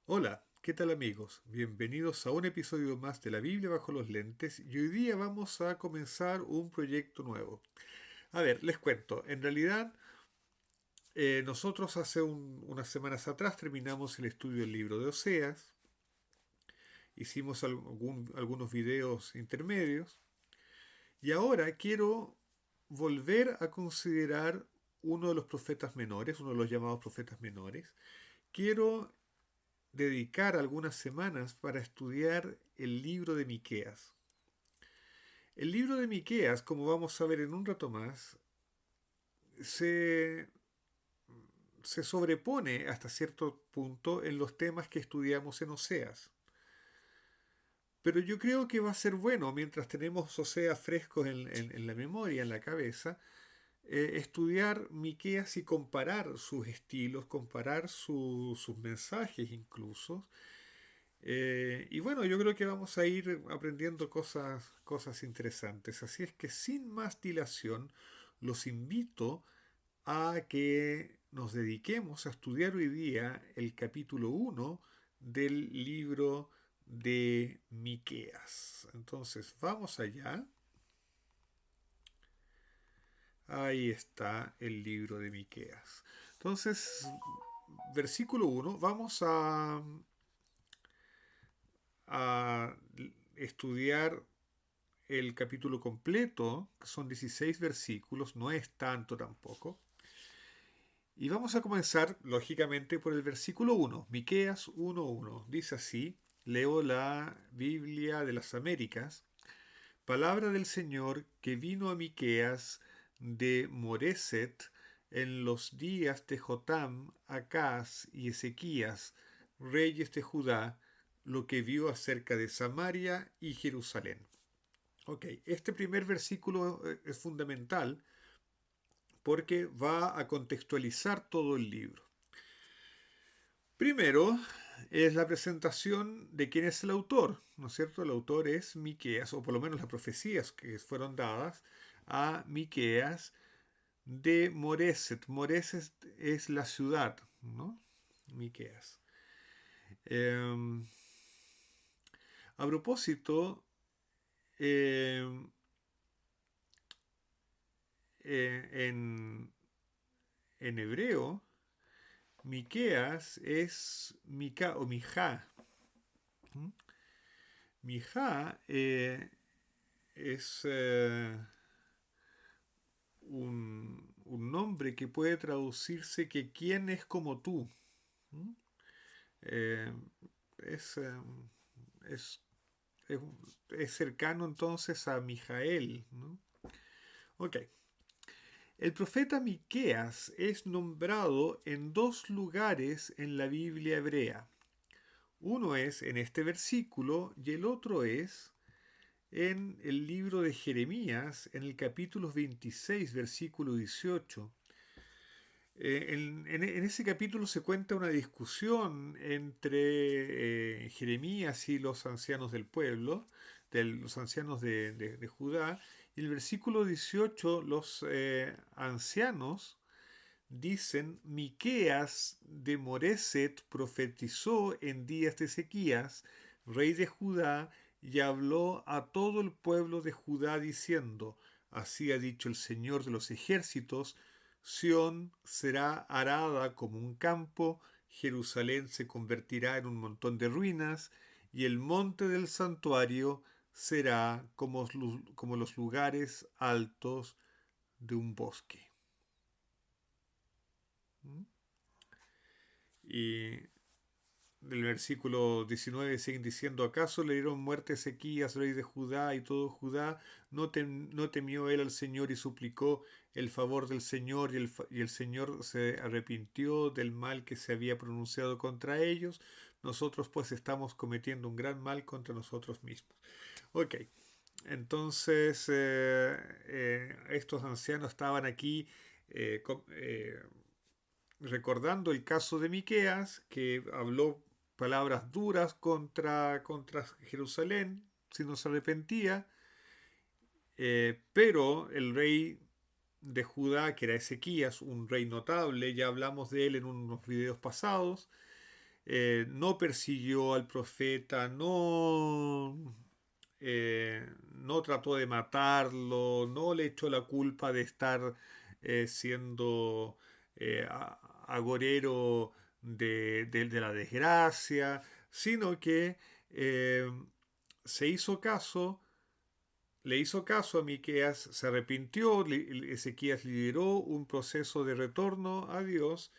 Hola, ¿qué tal amigos? Bienvenidos a un episodio más de la Biblia bajo los lentes y hoy día vamos a comenzar un proyecto nuevo. A ver, les cuento, en realidad nosotros hace unas semanas atrás terminamos el estudio del libro de Oseas, hicimos algunos videos intermedios y ahora quiero volver a considerar uno de los profetas menores, uno de los llamados profetas menores. Quiero dedicar algunas semanas para estudiar el libro de Miqueas. El libro de Miqueas, como vamos a ver en un rato más, se, se sobrepone hasta cierto punto en los temas que estudiamos en Oseas. Pero yo creo que va a ser bueno, mientras tenemos Oseas frescos en la memoria, en la cabeza, estudiar Miqueas y comparar sus estilos, comparar sus mensajes incluso. Y bueno, yo creo que vamos a ir aprendiendo cosas interesantes. Así es que sin más dilación, los invito a que nos dediquemos a estudiar hoy día el capítulo uno del libro de Miqueas. Entonces, vamos allá. Ahí está el libro de Miqueas. Entonces, versículo uno, vamos a estudiar el capítulo completo, que son 16 versículos, no es tanto tampoco. Y vamos a comenzar, lógicamente, por el versículo uno, Miqueas 1:1. Dice así, leo la Biblia de las Américas, palabra del Señor que vino a Miqueas de Moreset en los días de Jotam, Acaz y Ezequías, reyes de Judá, lo que vio acerca de Samaria y Jerusalén. Ok, este primer versículo es fundamental porque va a contextualizar todo el libro. Primero es la presentación de quién es el autor, ¿no es cierto? El autor es Miqueas, o por lo menos las profecías que fueron dadas a Miqueas de Moreset. Moreset es la ciudad, ¿no? Miqueas. Eh, a propósito, eh, en hebreo, Miqueas es Mica o Mijá. ¿Mm? Mijá es un nombre que puede traducirse que quién es como tú. ¿Mm? Eh, es, eh, es, es, es cercano entonces a Mijael, ¿no? Ok. El profeta Miqueas es nombrado en dos lugares en la Biblia hebrea. Uno es en este versículo y el otro es en el libro de Jeremías, en el capítulo 26, versículo 18. En ese capítulo se cuenta una discusión entre Jeremías y los ancianos del pueblo, los ancianos de Judá, y el versículo 18, los ancianos dicen, Miqueas de Moreset profetizó en días de Ezequías, rey de Judá, y habló a todo el pueblo de Judá diciendo, así ha dicho el Señor de los ejércitos, Sión será arada como un campo, Jerusalén se convertirá en un montón de ruinas, y el monte del santuario será como los lugares altos de un bosque. ¿Mm? Y del versículo 19 siguen diciendo, ¿acaso le dieron muerte a Ezequías, rey de Judá, y todo Judá? ¿No temió él al Señor y suplicó el favor del Señor, y el Señor se arrepintió del mal que se había pronunciado contra ellos? Nosotros pues estamos cometiendo un gran mal contra nosotros mismos. Ok, entonces estos ancianos estaban aquí recordando el caso de Miqueas, que habló palabras duras contra Jerusalén si no se arrepentía, pero el rey de Judá, que era Ezequías, un rey notable, ya hablamos de él en unos videos pasados, no persiguió al profeta, no trató de matarlo, no le echó la culpa de estar siendo agorero de la desgracia, sino que eh, se hizo caso, le hizo caso a Miqueas, se arrepintió, Ezequías lideró un proceso de retorno a Dios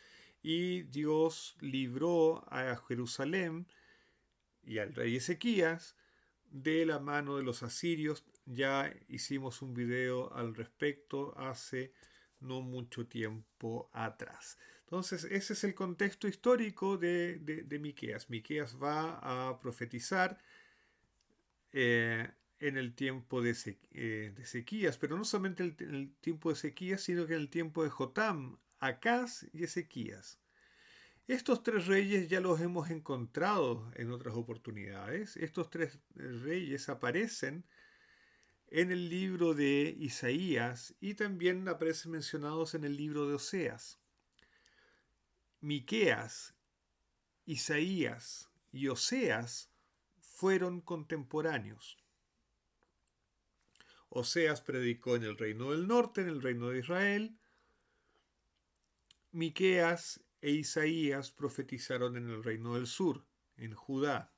y Dios libró a Jerusalén y al rey Ezequías de la mano de los asirios. Ya hicimos un video al respecto hace no mucho tiempo atrás. Entonces, ese es el contexto histórico de Miqueas. Miqueas va a profetizar en el tiempo de Ezequías, pero no solamente en el tiempo de Ezequías, sino que en el tiempo de Jotam, Acaz y Ezequías. Estos tres reyes ya los hemos encontrado en otras oportunidades. Estos tres reyes aparecen en el libro de Isaías y también aparecen mencionados en el libro de Oseas. Miqueas, Isaías y Oseas fueron contemporáneos. Oseas predicó en el reino del norte, en el reino de Israel. Miqueas e Isaías profetizaron en el reino del sur, en Judá.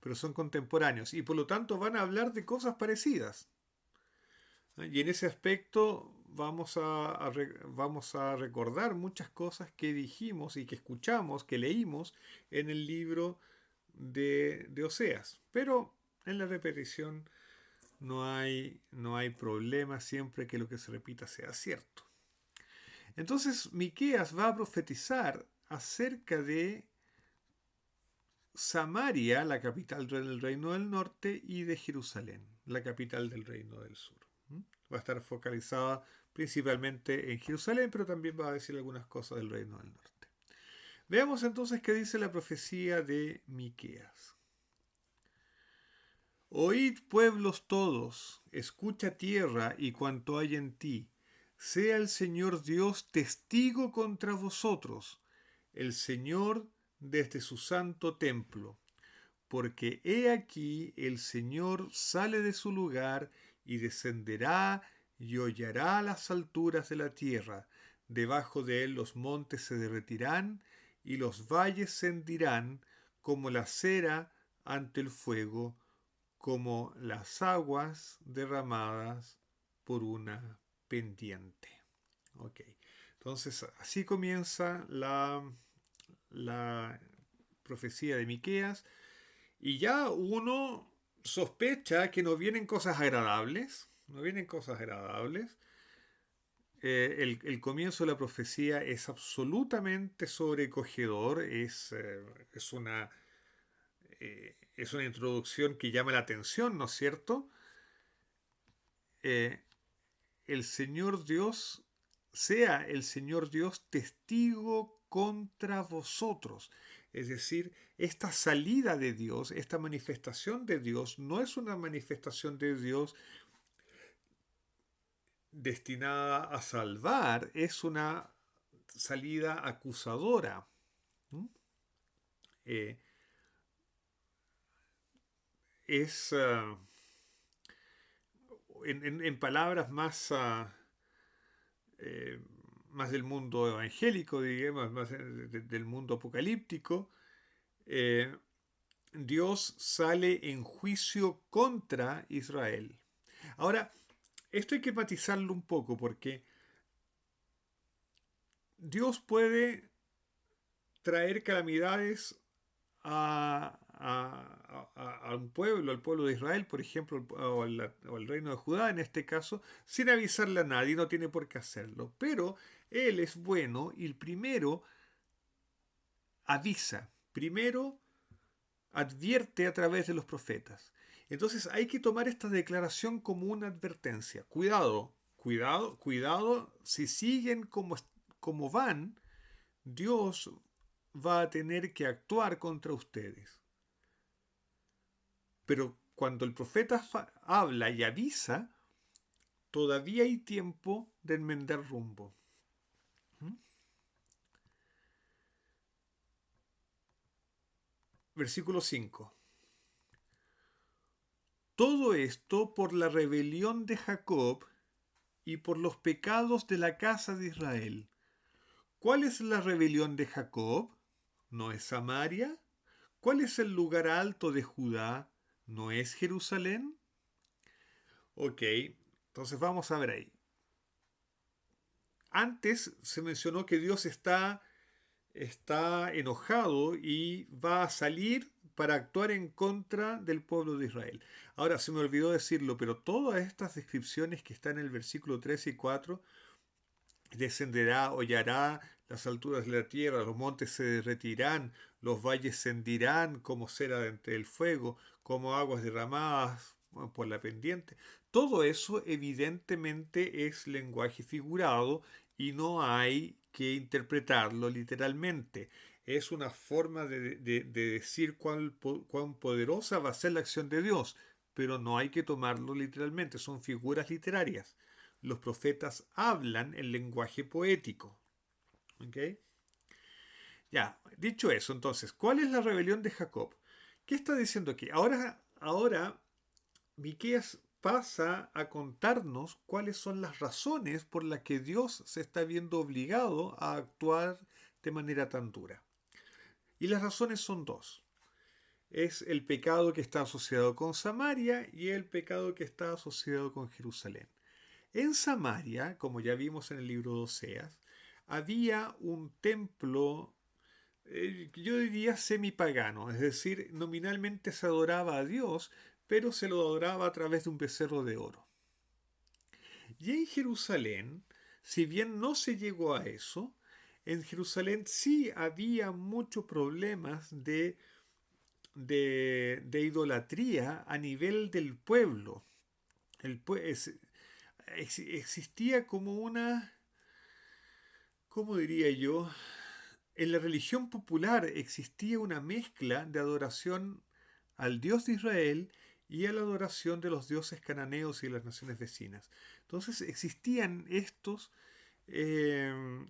Pero son contemporáneos y por lo tanto van a hablar de cosas parecidas. Y en ese aspecto vamos a recordar muchas cosas que dijimos y que escuchamos, que leímos en el libro de Oseas. Pero en la repetición no hay problema siempre que lo que se repita sea cierto. Entonces Miqueas va a profetizar acerca de Samaria, la capital del reino del norte, y de Jerusalén, la capital del reino del sur. Va a estar focalizada principalmente en Jerusalén, pero también va a decir algunas cosas del reino del norte. Veamos entonces qué dice la profecía de Miqueas. Oíd, pueblos todos, escucha tierra y cuanto hay en ti. Sea el Señor Dios testigo contra vosotros, el Señor desde su santo templo. Porque he aquí el Señor sale de su lugar y descenderá y hollará las alturas de la tierra. Debajo de él los montes se derretirán y los valles se hendirán como la cera ante el fuego, como las aguas derramadas por una pendiente. Ok, entonces así comienza la profecía de Miqueas. Y ya uno sospecha que no vienen cosas agradables. No vienen cosas agradables. El comienzo de la profecía es absolutamente sobrecogedor. Es una introducción que llama la atención, ¿no es cierto? Eh, el Señor Dios, sea el Señor Dios testigo contra vosotros. Es decir, esta salida de Dios, esta manifestación de Dios, no es una manifestación de Dios destinada a salvar, es una salida acusadora. Eh, es, en palabras eh, más del mundo evangélico, digamos, más del mundo apocalíptico, eh, Dios sale en juicio contra Israel. Ahora, esto hay que matizarlo un poco porque Dios puede traer calamidades a un pueblo, al pueblo de Israel, por ejemplo, o al reino de Judá en este caso, sin avisarle a nadie, no tiene por qué hacerlo. Pero Él es bueno y primero avisa, primero advierte a través de los profetas. Entonces hay que tomar esta declaración como una advertencia. Cuidado, cuidado, cuidado, si siguen como van, Dios va a tener que actuar contra ustedes. Pero cuando el profeta habla y avisa, todavía hay tiempo de enmendar rumbo. Versículo 5. Todo esto por la rebelión de Jacob y por los pecados de la casa de Israel. ¿Cuál es la rebelión de Jacob? ¿No es Samaria? ¿Cuál es el lugar alto de Judá? ¿No es Jerusalén? Ok, entonces vamos a ver ahí. Antes se mencionó que Dios está enojado y va a salir para actuar en contra del pueblo de Israel. Ahora, se me olvidó decirlo, pero todas estas descripciones que están en el versículo 3 y 4, descenderá, hollará las alturas de la tierra, los montes se derretirán, los valles se hendirán como cera de entre el fuego, como aguas derramadas por la pendiente. Todo eso evidentemente es lenguaje figurado y no hay que interpretarlo literalmente. Es una forma de decir cuán poderosa va a ser la acción de Dios, pero no hay que tomarlo literalmente, son figuras literarias. Los profetas hablan el lenguaje poético. ¿Ok? Ya, dicho eso, entonces, ¿cuál es la rebelión de Jacob? ¿Qué está diciendo aquí? Ahora Miqueas pasa a contarnos cuáles son las razones por las que Dios se está viendo obligado a actuar de manera tan dura. Y las razones son dos. Es el pecado que está asociado con Samaria y el pecado que está asociado con Jerusalén. En Samaria, como ya vimos en el libro de Oseas, había un templo, yo diría semipagano, es decir, nominalmente se adoraba a Dios, pero se lo adoraba a través de un becerro de oro. Y en Jerusalén, si bien no se llegó a eso, en Jerusalén sí había muchos problemas de idolatría a nivel del pueblo. Existía como una, ¿cómo diría yo? En la religión popular existía una mezcla de adoración al Dios de Israel y a la adoración de los dioses cananeos y de las naciones vecinas. Entonces existían estos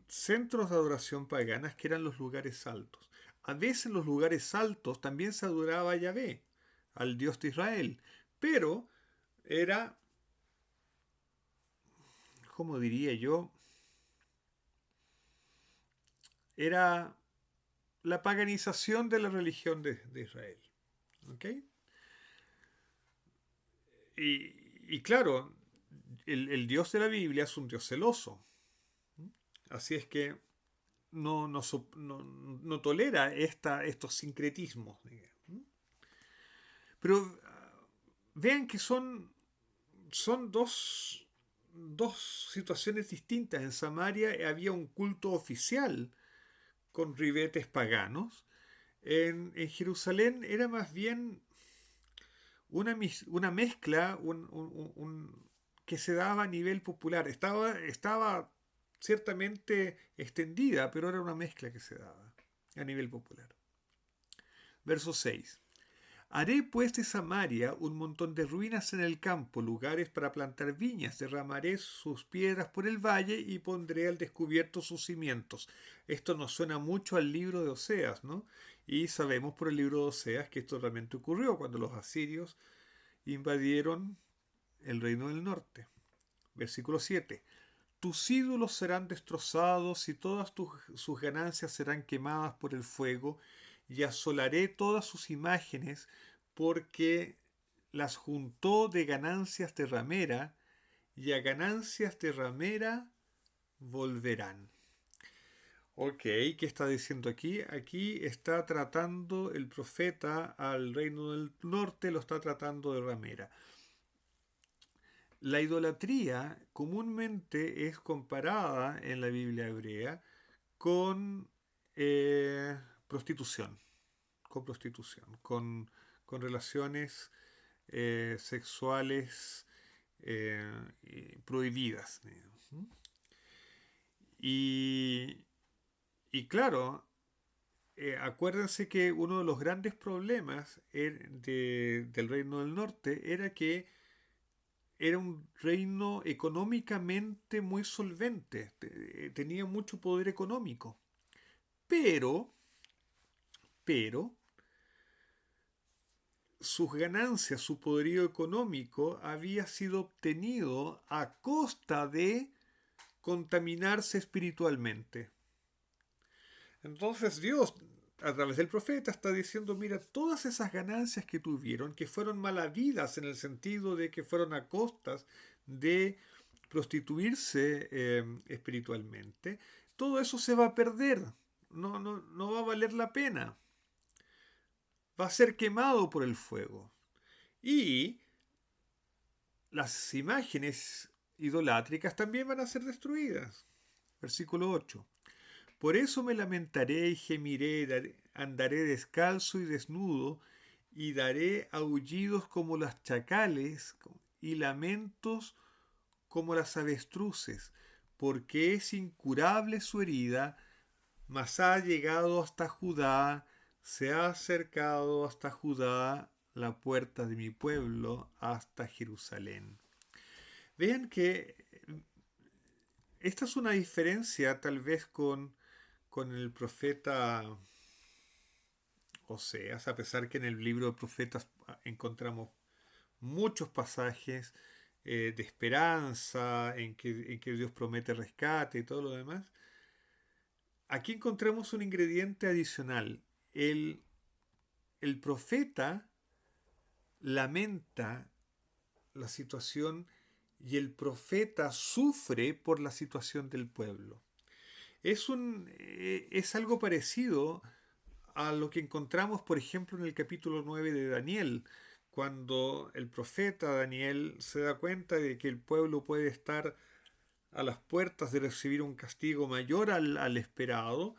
centros de adoración paganas que eran los lugares altos. A veces en los lugares altos también se adoraba a Yahvé, al Dios de Israel, pero era, ¿cómo diría yo? Era la paganización de la religión de Israel. ¿Ok? Y claro, el Dios de la Biblia es un Dios celoso. Así es que no tolera estos sincretismos. Pero vean que son dos situaciones distintas. En Samaria había un culto oficial con ribetes paganos. En Jerusalén era más bien una mezcla que se daba a nivel popular. Estaba ciertamente extendida, pero era una mezcla que se daba a nivel popular. Verso 6. Haré pues de Samaria un montón de ruinas en el campo, lugares para plantar viñas, derramaré sus piedras por el valle y pondré al descubierto sus cimientos. Esto nos suena mucho al libro de Oseas, ¿no? Y sabemos por el libro de Oseas que esto realmente ocurrió cuando los asirios invadieron el reino del norte. Versículo 7. Tus ídolos serán destrozados y todas sus ganancias serán quemadas por el fuego, y asolaré todas sus imágenes, porque las juntó de ganancias de ramera, y a ganancias de ramera volverán. Ok, ¿qué está diciendo aquí? Aquí está tratando el profeta al reino del norte, lo está tratando de ramera. La idolatría comúnmente es comparada en la Biblia hebrea con prostitución, con relaciones sexuales prohibidas. Y, y claro, acuérdense que uno de los grandes problemas del Reino del Norte era que era un reino económicamente muy solvente, tenía mucho poder económico, pero, pero sus ganancias, su poderío económico había sido obtenido a costa de contaminarse espiritualmente. Entonces Dios, a través del profeta, está diciendo, mira, todas esas ganancias que tuvieron, que fueron mal habidas en el sentido de que fueron a costas de prostituirse espiritualmente, todo eso se va a perder, no va a valer la pena, va a ser quemado por el fuego. Y las imágenes idolátricas también van a ser destruidas. Versículo 8. Por eso me lamentaré y gemiré, andaré descalzo y desnudo, y daré aullidos como las chacales y lamentos como las avestruces, porque es incurable su herida, mas ha llegado hasta Judá, se ha acercado hasta Judá, la puerta de mi pueblo, hasta Jerusalén. Vean que esta es una diferencia tal vez con el profeta Oseas, a pesar que en el libro de profetas encontramos muchos pasajes de esperanza, en que Dios promete rescate y todo lo demás. Aquí encontramos un ingrediente adicional. El, el profeta lamenta la situación y el profeta sufre por la situación del pueblo. Es algo parecido a lo que encontramos, por ejemplo, en el capítulo 9 de Daniel, cuando el profeta Daniel se da cuenta de que el pueblo puede estar a las puertas de recibir un castigo mayor al esperado,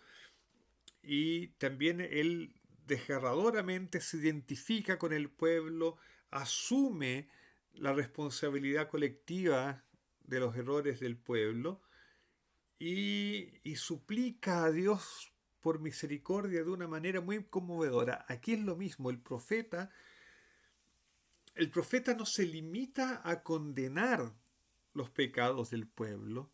y también él desgarradoramente se identifica con el pueblo, asume la responsabilidad colectiva de los errores del pueblo y suplica a Dios por misericordia de una manera muy conmovedora. Aquí es lo mismo, el profeta no se limita a condenar los pecados del pueblo,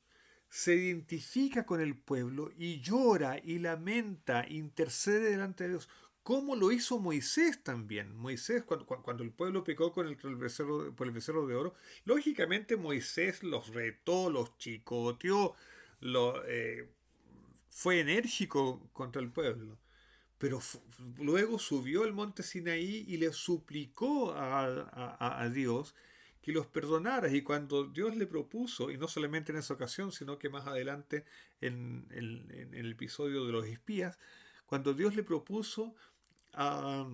se identifica con el pueblo y llora y lamenta, intercede delante de Dios, como lo hizo Moisés también. Moisés, cuando el pueblo pecó con por el becerro de oro, lógicamente Moisés los retó, los chicoteó, fue enérgico contra el pueblo. Pero luego subió al monte Sinaí y le suplicó a Dios que los perdonara. Y cuando Dios le propuso, y no solamente en esa ocasión, sino que más adelante en el episodio de los espías, cuando Dios le propuso a,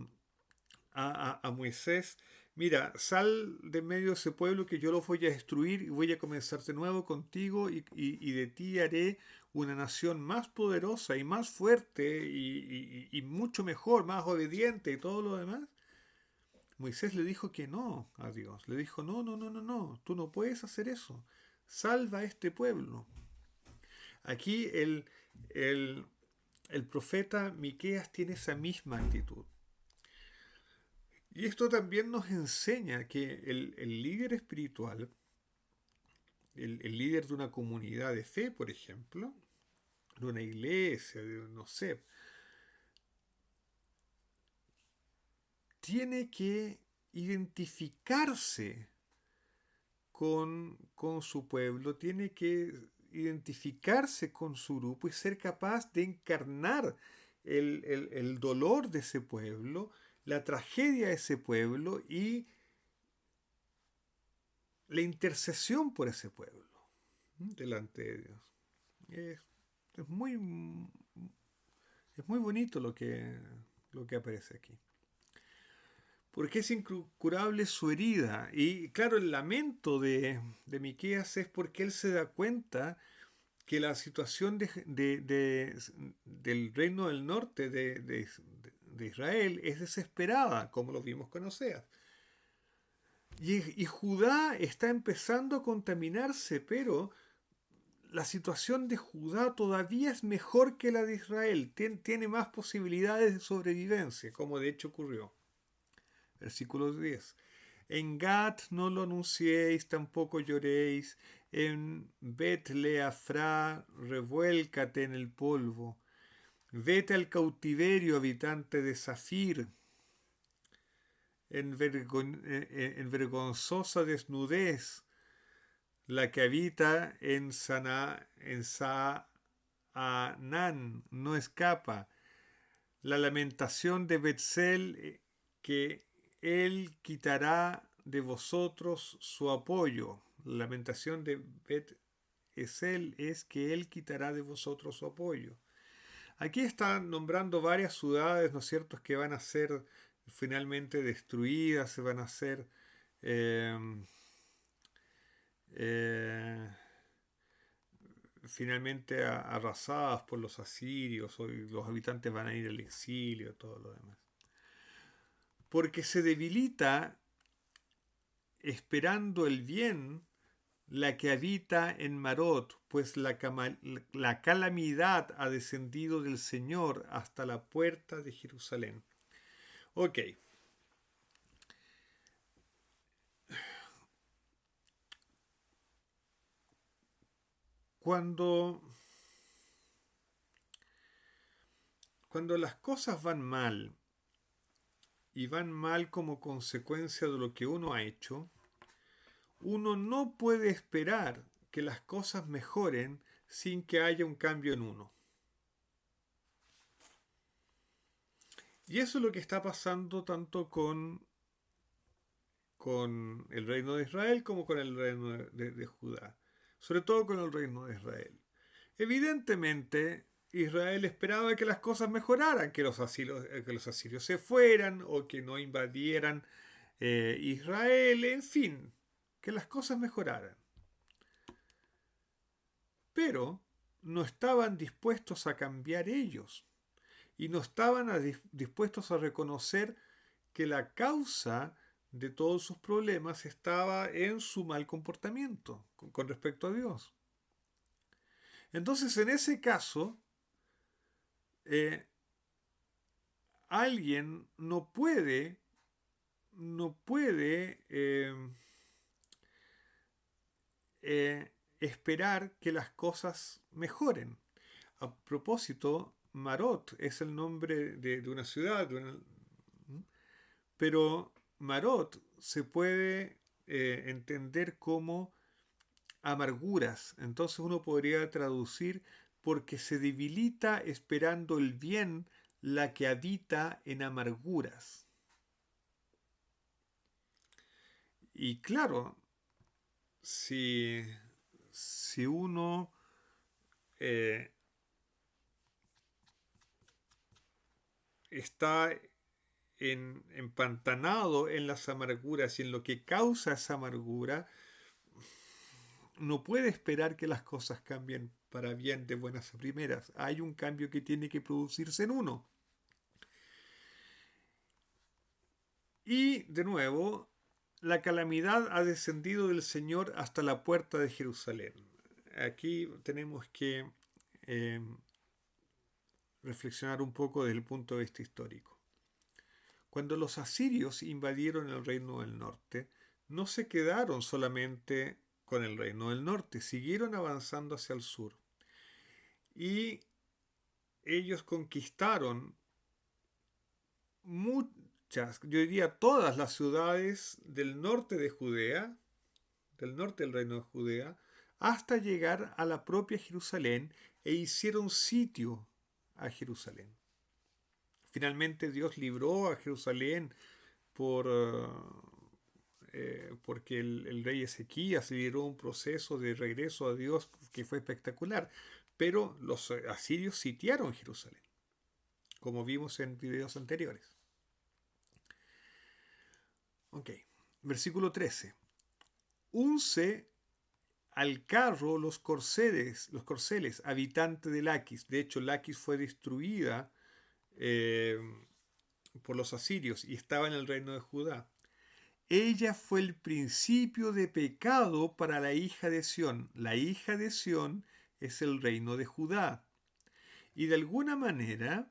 a Moisés, mira, sal de medio de ese pueblo que yo los voy a destruir y voy a comenzar de nuevo contigo y de ti haré una nación más poderosa y más fuerte y mucho mejor, más obediente y todo lo demás. Moisés le dijo que no a Dios. Le dijo, no, tú no puedes hacer eso. Salva a este pueblo. Aquí el, el profeta Miqueas tiene esa misma actitud. Y esto también nos enseña que el líder espiritual, el líder de una comunidad de fe, por ejemplo, de una iglesia, de no sé, tiene que identificarse con su pueblo, tiene que identificarse con su grupo y ser capaz de encarnar el dolor de ese pueblo, la tragedia de ese pueblo y la intercesión por ese pueblo delante de Dios. Es, es muy, es muy bonito lo que aparece aquí. Porque es incurable su herida. Y claro, el lamento de Miqueas es porque él se da cuenta que la situación del reino del norte de Israel es desesperada, como lo vimos con Oseas. Y Judá está empezando a contaminarse, pero la situación de Judá todavía es mejor que la de Israel. Tiene más posibilidades de sobrevivencia, como de hecho ocurrió. Versículo 10. En Gat no lo anunciéis, tampoco lloréis. En Bet-Leafra revuélcate en el polvo. Vete al cautiverio, habitante de Zafir. en vergonzosa desnudez, la que habita en Saanán no escapa. La lamentación de Betzel, que él quitará de vosotros su apoyo. La lamentación de Betzel es que él quitará de vosotros su apoyo. Aquí están nombrando varias ciudades, ¿no es cierto?, que van a ser finalmente destruidas, se van a ser eh, eh, finalmente arrasadas por los asirios, o los habitantes van a ir al exilio, todo lo demás. Porque se debilita esperando el bien la que habita en Marot, pues la calamidad ha descendido del Señor hasta la puerta de Jerusalén. Ok. Cuando las cosas van mal, y van mal como consecuencia de lo que uno ha hecho, uno no puede esperar que las cosas mejoren sin que haya un cambio en uno. Y eso es lo que está pasando tanto con el reino de Israel como con el reino de Judá. Sobre todo con el reino de Israel. Evidentemente, Israel esperaba que las cosas mejoraran, que los asirios se fueran o que no invadieran Israel, en fin, que las cosas mejoraran. Pero no estaban dispuestos a cambiar ellos y no estaban dispuestos a reconocer que la causa de todos sus problemas estaba en su mal comportamiento con respecto a Dios. Entonces, en ese caso, alguien no puede esperar que las cosas mejoren. A propósito, Marot es el nombre de una ciudad, pero Marot se puede entender como amarguras. Entonces uno podría traducir porque se debilita esperando el bien la que habita en amarguras. Y claro, si uno está empantanado en las amarguras y en lo que causa esa amargura, no puede esperar que las cosas cambien para bien de buenas a primeras. Hay un cambio que tiene que producirse en uno. Y, de nuevo, la calamidad ha descendido del Señor hasta la puerta de Jerusalén. Aquí tenemos que reflexionar un poco desde el punto de vista histórico. Cuando los asirios invadieron el reino del norte, no se quedaron solamente con el reino del norte, siguieron avanzando hacia el sur. Y ellos conquistaron muchas, yo diría todas las ciudades del norte de Judea, del norte del reino de Judea, hasta llegar a la propia Jerusalén e hicieron sitio a Jerusalén. Finalmente Dios libró a Jerusalén porque el rey Ezequías lideró un proceso de regreso a Dios que fue espectacular. Pero los asirios sitiaron Jerusalén, como vimos en videos anteriores. Ok, versículo 13. Unce al carro los corceles, habitantes de Laquis. De hecho, Laquis fue destruida por los asirios y estaba en el reino de Judá. Ella fue el principio de pecado para la hija de Sión. La hija de Sión es el reino de Judá. Y de alguna manera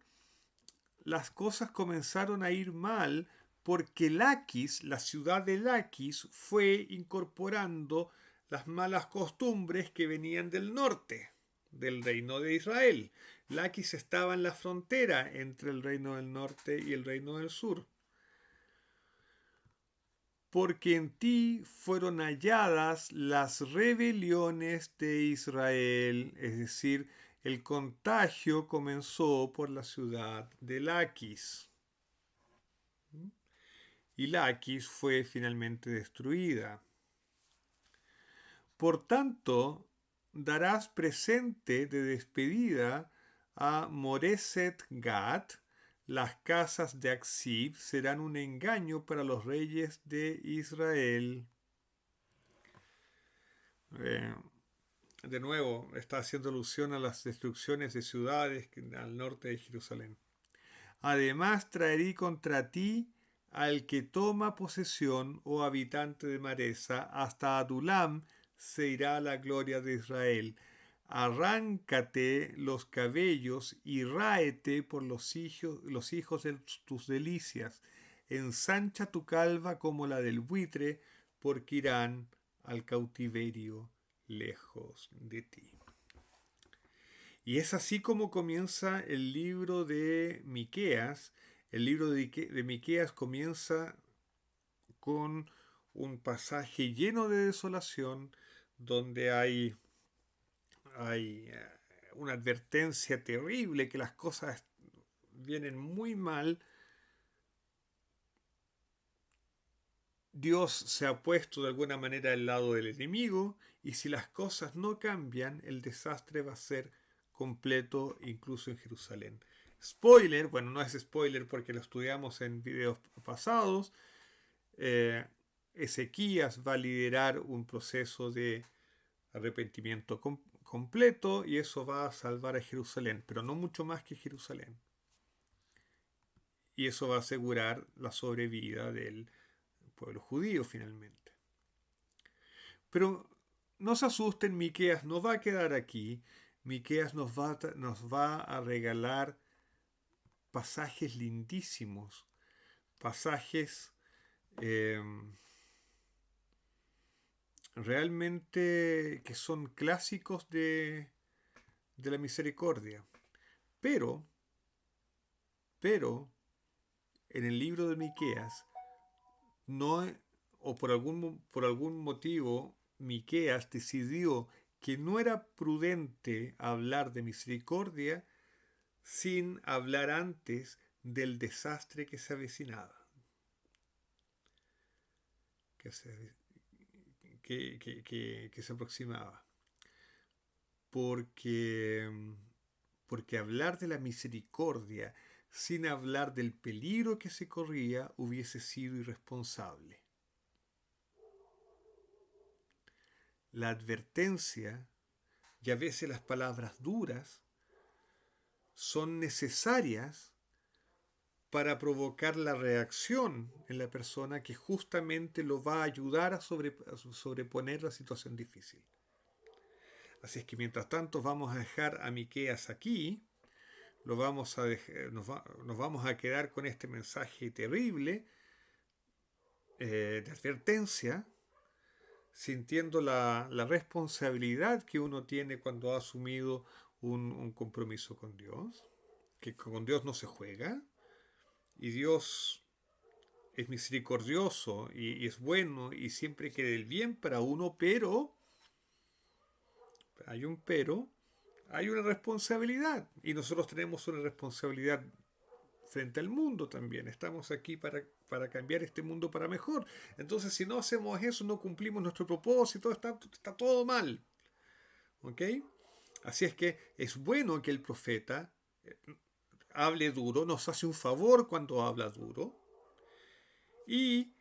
las cosas comenzaron a ir mal porque Laquis, la ciudad de Laquis, fue incorporando las malas costumbres que venían del norte, del reino de Israel. Laquis estaba en la frontera entre el reino del norte y el reino del sur. porque en ti fueron halladas las rebeliones de Israel, es decir, el contagio comenzó por la ciudad de Laquis. Y Laquis fue finalmente destruida. Por tanto, darás presente de despedida a Moreset Gat. Las casas de Aksib serán un engaño para los reyes de Israel. Eh, de nuevo, está haciendo alusión a las destrucciones de ciudades al norte de Jerusalén. Además, traeré contra ti al que toma posesión, oh habitante de Maresa, hasta Adulam se irá la gloria de Israel. Arráncate los cabellos y ráete por los hijos de tus delicias. Ensancha tu calva como la del buitre, porque irán al cautiverio lejos de ti. Y es así como comienza el libro de Miqueas. El libro de Miqueas comienza con un pasaje lleno de desolación, donde hay una advertencia terrible que las cosas vienen muy mal. Dios se ha puesto de alguna manera al lado del enemigo, y si las cosas no cambian, el desastre va a ser completo incluso en Jerusalén. Spoiler, bueno, no es spoiler porque lo estudiamos en videos pasados. Ezequías va a liderar un proceso de arrepentimiento completo, y eso va a salvar a Jerusalén, pero no mucho más que Jerusalén. Y eso va a asegurar la sobrevida del pueblo judío finalmente. Pero no se asusten, Miqueas no va a quedar aquí. Miqueas nos va a regalar pasajes lindísimos, pasajes realmente que son clásicos de la misericordia. Pero, en el libro de Miqueas, no, o por algún motivo, Miqueas decidió que no era prudente hablar de misericordia sin hablar antes del desastre que se avecinaba. Que se aproximaba. Porque hablar de la misericordia sin hablar del peligro que se corría hubiese sido irresponsable. La advertencia y a veces las palabras duras son necesarias para provocar la reacción en la persona que justamente lo va a ayudar a sobreponer la situación difícil. Así es que mientras tanto vamos a dejar a Miqueas aquí, nos vamos a quedar con este mensaje terrible de advertencia, sintiendo la responsabilidad que uno tiene cuando ha asumido un compromiso con Dios, que con Dios no se juega, y Dios es misericordioso y es bueno y siempre quiere el bien para uno, pero hay hay una responsabilidad, y nosotros tenemos una responsabilidad frente al mundo también. Estamos aquí para cambiar este mundo para mejor. Entonces, si no hacemos eso, no cumplimos nuestro propósito, está todo mal. ¿Ok? Así es que es bueno que el profeta hable duro, nos hace un favor cuando habla duro, y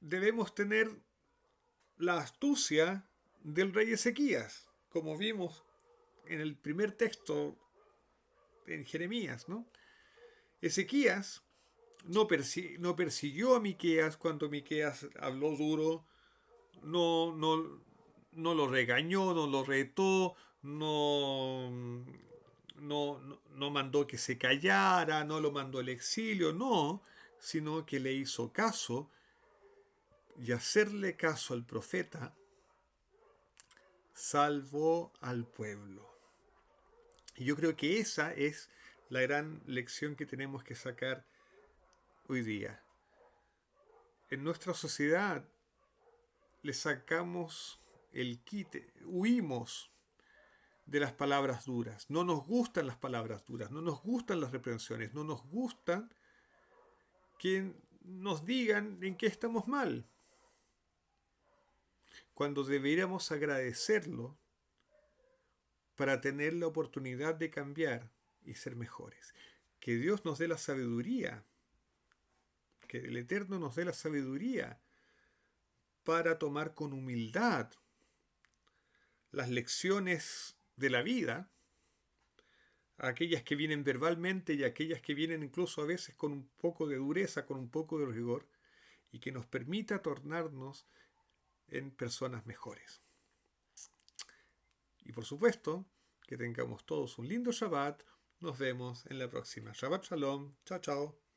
debemos tener la astucia del rey Ezequías, como vimos en el primer texto en Jeremías, ¿no? Ezequías no persiguió a Miqueas cuando Miqueas habló duro, no lo regañó, no lo retó, no mandó que se callara, no lo mandó al exilio, no, sino que le hizo caso, y hacerle caso al profeta salvó al pueblo. Y yo creo que esa es la gran lección que tenemos que sacar hoy día. en nuestra sociedad le sacamos el quite, huimos de las palabras duras. No nos gustan las palabras duras, no nos gustan las reprensiones, no nos gustan que nos digan en qué estamos mal, cuando deberíamos agradecerlo para tener la oportunidad de cambiar y ser mejores. Que Dios nos dé la sabiduría, que el Eterno nos dé la sabiduría para tomar con humildad las lecciones de la vida, aquellas que vienen verbalmente y aquellas que vienen incluso a veces con un poco de dureza, con un poco de rigor, y que nos permita tornarnos en personas mejores. Y por supuesto, que tengamos todos un lindo Shabbat. Nos vemos en la próxima. Shabbat Shalom. Chao, chao.